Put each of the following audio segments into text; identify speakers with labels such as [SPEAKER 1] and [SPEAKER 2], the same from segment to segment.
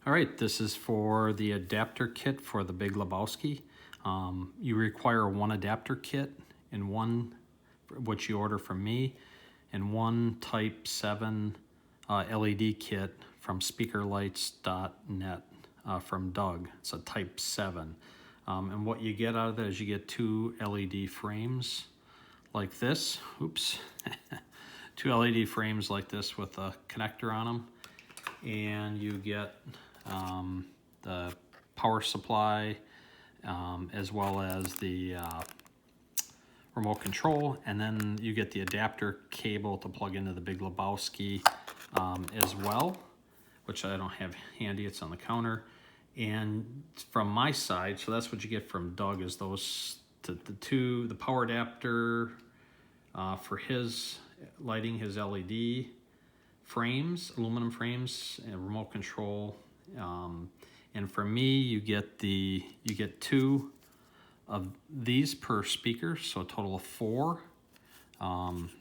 [SPEAKER 1] All right, this is for the adapter kit for the Big Lebowski. You require one adapter kit and one, which you order from me, and one Type 7 LED kit from speakerlights.net from Doug. It's a Type 7. And what you get out of that is you get two LED frames like this. Oops. Two LED frames like this with a connector on them. And you get the power supply as well as the remote control, and then you get the adapter cable to plug into the Big Lebowski as well, which I don't have handy, it's on the counter. And from my side, so that's what you get from Doug, is those the power adapter for his lighting, his LED frames, aluminum frames, and remote control. And for me, you get two of these per speaker, so a total of 4.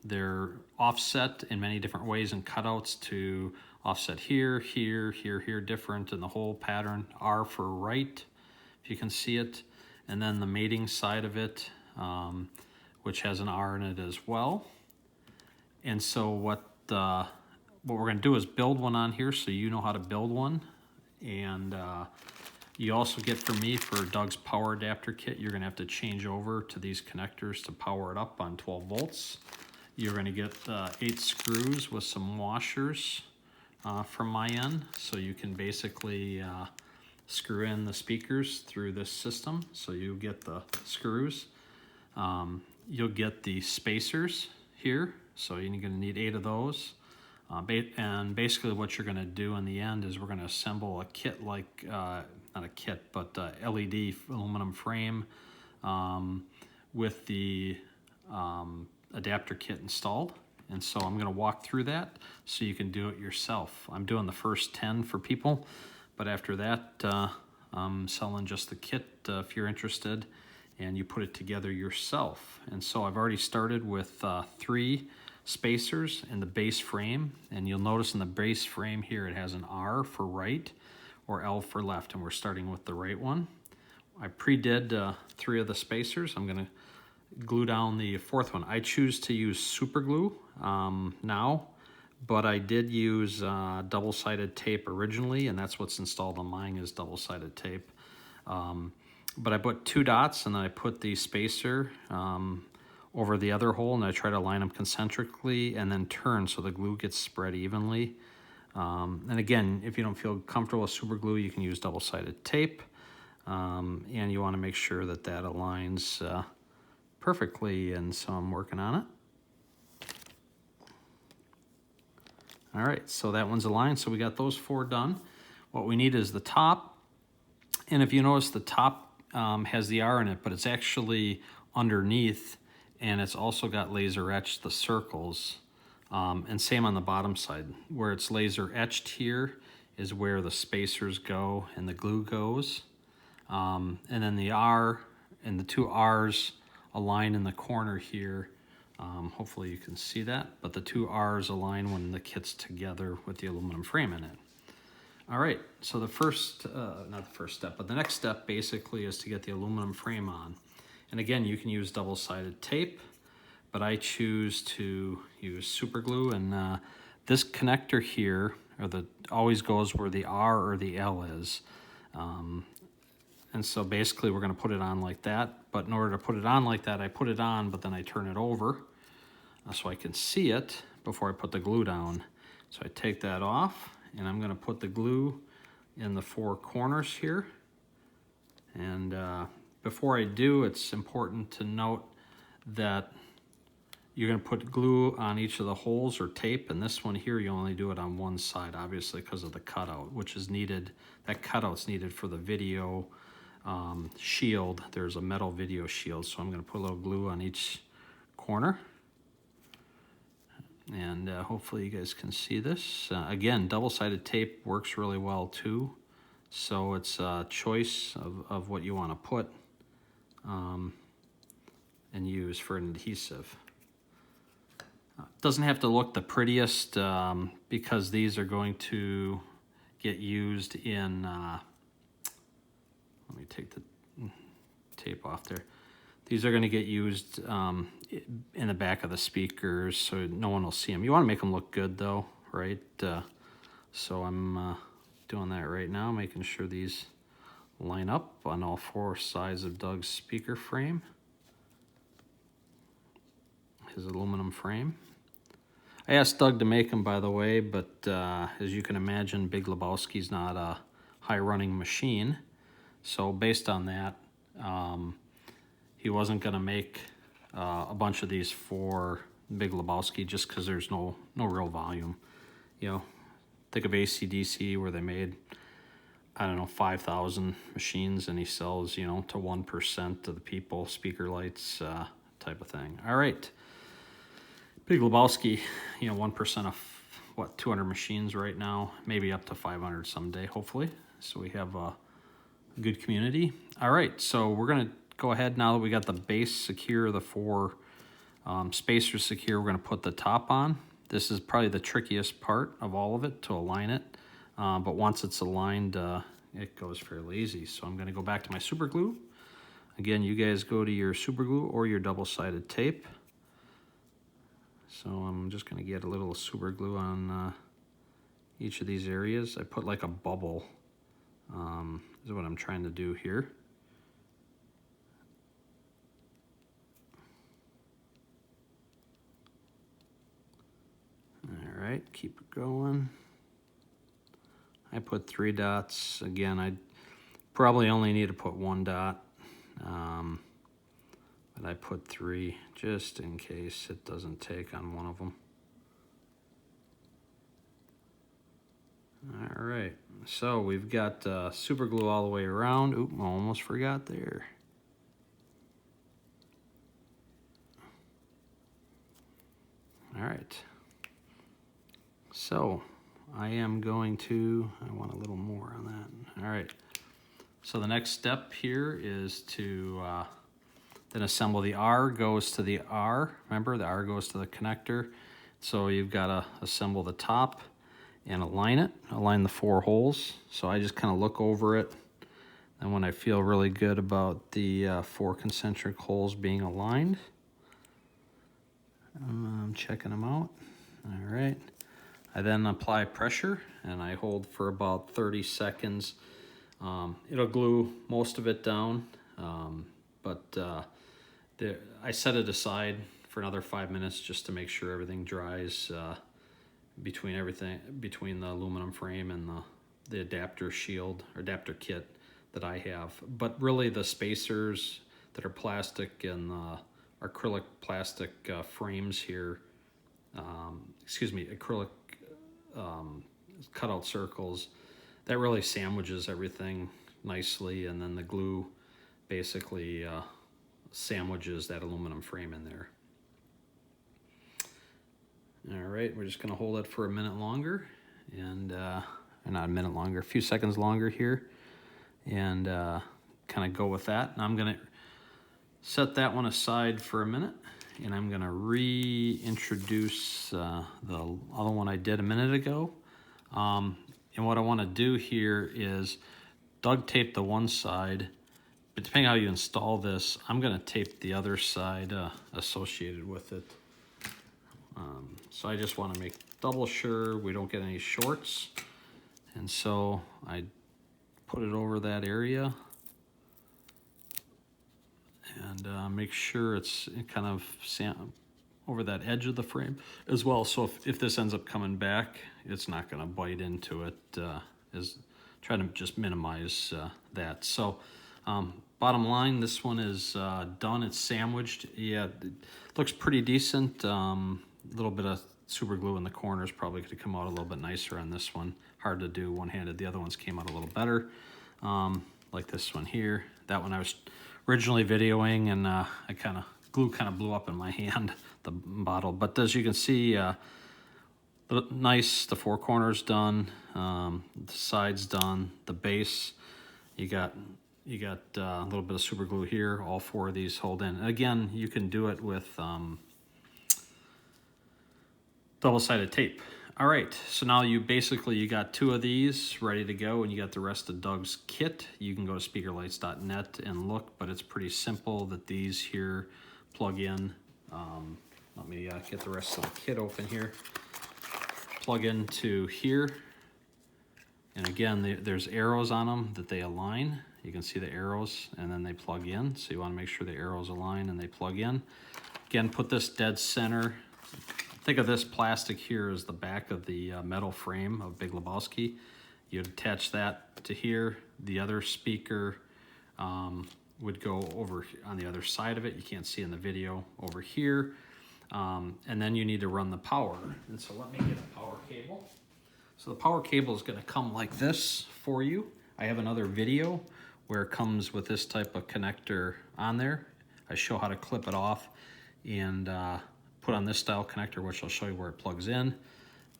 [SPEAKER 1] They're offset in many different ways and cutouts to offset here, here, here, here, different in the whole pattern. R for right, if you can see it, and then the mating side of it, which has an R in it as well. And so what we're going to do is build one on here so you know how to build one. And you also get from me, for Doug's power adapter kit, you're going to have to change over to these connectors to power it up on 12 volts. You're going to get 8 screws with some washers from my end, so you can basically screw in the speakers through this system. So you get the screws. You'll get the spacers here, so you're going to need 8 of those. And basically what you're going to do in the end is we're going to assemble a kit like, not a kit, but LED aluminum frame with the adapter kit installed. And so I'm going to walk through that so you can do it yourself. I'm doing the first 10 for people, but after that I'm selling just the kit if you're interested, and you put it together yourself. And so I've already started with 3 spacers in the base frame, and you'll notice in the base frame here it has an R for right or L for left, and we're starting with the right one. I pre-did 3 of the spacers. I'm going to glue down the 4th one. I choose to use super glue now, but I did use double-sided tape originally, and that's what's installed on mine, is double-sided tape. But I put 2 dots, and then I put the spacer over the other hole, and I try to line them concentrically and then turn so the glue gets spread evenly. And again, if you don't feel comfortable with super glue, you can use double-sided tape. And you want to make sure that that aligns perfectly, and so I'm working on it. All right, so that one's aligned, so we got those 4 done. What we need is the top, and if you notice, the top has the R in it, but it's actually underneath, and it's also got laser etched the circles, and same on the bottom side. Where it's laser etched here is where the spacers go and the glue goes. And then the R and the 2 R's align in the corner here. Hopefully you can see that, but the 2 R's align when the kit's together with the aluminum frame in it. All right, so the first, not the first step, but the next step basically is to get the aluminum frame on. And again, you can use double-sided tape, but I choose to use super glue. And this connector here, always goes where the R or the L is. And so basically we're going to put it on like that. But in order to put it on like that, I put it on, but then I turn it over so I can see it before I put the glue down. So I take that off, and I'm going to put the glue in the 4 corners here. And before I do, it's important to note that you're going to put glue on each of the holes or tape, and this one here you only do it on one side, obviously because of the cutout, which is needed. That cutout's needed for the video shield. There's a metal video shield, so I'm going to put a little glue on each corner, and hopefully you guys can see this. Again, double-sided tape works really well too, so it's a choice of what you want to put and use for an adhesive. Doesn't have to look the prettiest because these are going to get used in, let me take the tape off there. These are going to get used in the back of the speakers, so no one will see them. You want to make them look good, though, right? So I'm doing that right now, making sure these line up on all four sides of Doug's speaker frame, his aluminum frame. I asked Doug to make them, by the way, but as you can imagine, Big Lebowski's not a high-running machine. So based on that, he wasn't going to make a bunch of these for Big Lebowski just because there's no real volume. You know, think of AC/DC where they made, I don't know, 5,000 machines, and he sells, you know, to 1% of the people, speaker lights, type of thing. All right. Big Lebowski, you know, 1% of, what, 200 machines right now, maybe up to 500 someday, hopefully. So we have a good community. All right, so we're going to go ahead now that we got the base secure, the four spacers secure, we're going to put the top on. This is probably the trickiest part of all of it, to align it. But once it's aligned, it goes fairly easy. So I'm going to go back to my super glue. Again, you guys go to your super glue or your double-sided tape. So I'm just going to get a little super glue on each of these areas. I put like a bubble, is what I'm trying to do here. All right, keep it going. I put 3 dots. Again, I probably only need to put 1 dot, but I put 3 just in case it doesn't take on one of them. All right, so we've got super glue all the way around. Oop, I almost forgot there. All right, so I am going to, I want a little more on that. All right, so the next step here is to then assemble the R goes to the R. Remember, the R goes to the connector. So you've got to assemble the top and align it, align the 4 holes. So I just kind of look over it, and when I feel really good about the 4 concentric holes being aligned, I'm checking them out. All right. I then apply pressure, and I hold for about 30 seconds. It'll glue most of it down, but I set it aside for another 5 minutes just to make sure everything dries between the aluminum frame and the adapter shield or adapter kit that I have. But really, the spacers that are plastic and the acrylic plastic frames here, acrylic cutout circles, that really sandwiches everything nicely, and then the glue basically sandwiches that aluminum frame in there. All right, we're just going to hold it for a minute longer, and not a minute longer, a few seconds longer here, and kind of go with that. And I'm going to set that one aside for a minute, and I'm going to reintroduce the other one I did a minute ago. And what I want to do here is Doug tape the one side, but depending how you install this, I'm going to tape the other side associated with it. So I just want to make double sure we don't get any shorts. And so I put it over that area and make sure it's kind of over that edge of the frame as well. So if this ends up coming back, it's not going to bite into it. Try to just minimize that. So bottom line, this one is done. It's sandwiched. Yeah, it looks pretty decent. A little bit of super glue in the corners probably could have come out a little bit nicer on this one. Hard to do one-handed. The other ones came out a little better, like this one here. That one I was originally videoing, and glue kind of blew up in my hand, the bottle. But as you can see, nice. The 4 corners done, the sides done, the base. You got a little bit of super glue here. All 4 of these hold in. Again, you can do it with double-sided tape. All right, so now you got 2 of these ready to go, and you got the rest of Doug's kit. You can go to speakerlights.net and look, but it's pretty simple that these here plug in. Let me get the rest of the kit open here. Plug into here, and again, there's arrows on them that they align. You can see the arrows, and then they plug in. So you want to make sure the arrows align and they plug in. Again, put this dead center. Think of this plastic here as the back of the metal frame of Big Lebowski. You'd attach that to here. The other speaker would go over on the other side of it. You can't see in the video over here. And then you need to run the power. And so let me get a power cable. So the power cable is going to come like this for you. I have another video where it comes with this type of connector on there. I show how to clip it off and put on this style connector, which I'll show you where it plugs in.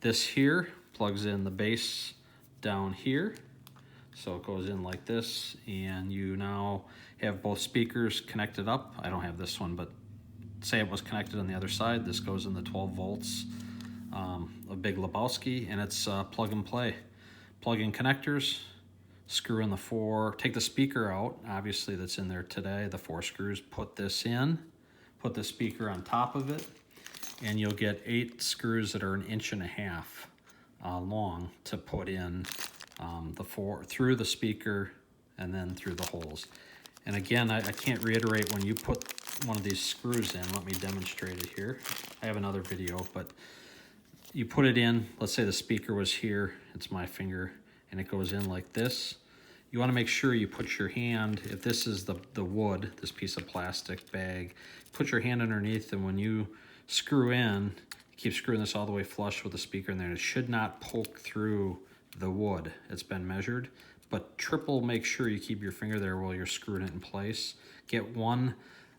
[SPEAKER 1] This here plugs in the base down here. So it goes in like this, and you now have both speakers connected up. I don't have this one, but say it was connected on the other side. This goes in the 12 volts of Big Lebowski, and it's plug and play. Plug in connectors, screw in the 4, take the speaker out, obviously that's in there today, the 4 screws, put this in, put the speaker on top of it, and you'll get 8 screws that are 1.5 inches long to put in the 4 through the speaker and then through the holes. And again, I can't reiterate, when you put one of these screws in, let me demonstrate it here. I have another video, but you put it in, let's say the speaker was here, it's my finger, and it goes in like this. You want to make sure you put your hand, if this is the wood, this piece of plastic bag, put your hand underneath, and when you screw in, keep screwing this all the way flush with the speaker in there. It should not poke through the wood. It's been measured, but triple make sure you keep your finger there while you're screwing it in place. Get one,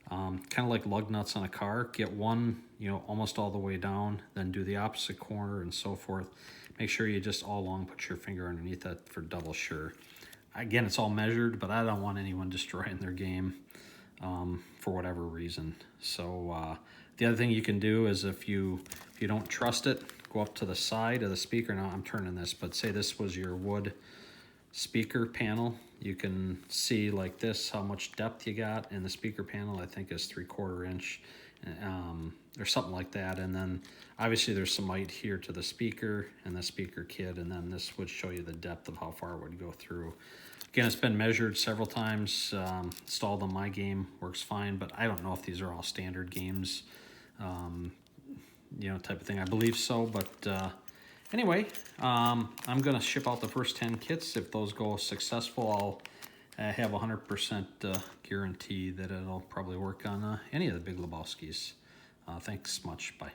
[SPEAKER 1] kind of like lug nuts on a car, get one, almost all the way down, then do the opposite corner and so forth. Make sure you just all along put your finger underneath that for double sure. Again, it's all measured, but I don't want anyone destroying their game for whatever reason. So the other thing you can do is if you don't trust it, go up to the side of the speaker. Now I'm turning this, but say this was your wood speaker panel. You can see like this how much depth you got in the speaker panel. I think is 3/4 inch or something like that. And then obviously there's some height here to the speaker and the speaker kit, and then this would show you the depth of how far it would go through. Again, it's been measured several times, installed on my game, works fine, but I don't know if these are all standard games, type of thing. I believe so, but anyway, I'm going to ship out the first 10 kits. If those go successful, I'll have 100% guarantee that it'll probably work on any of the Big Lebowskis. Thanks much. Bye.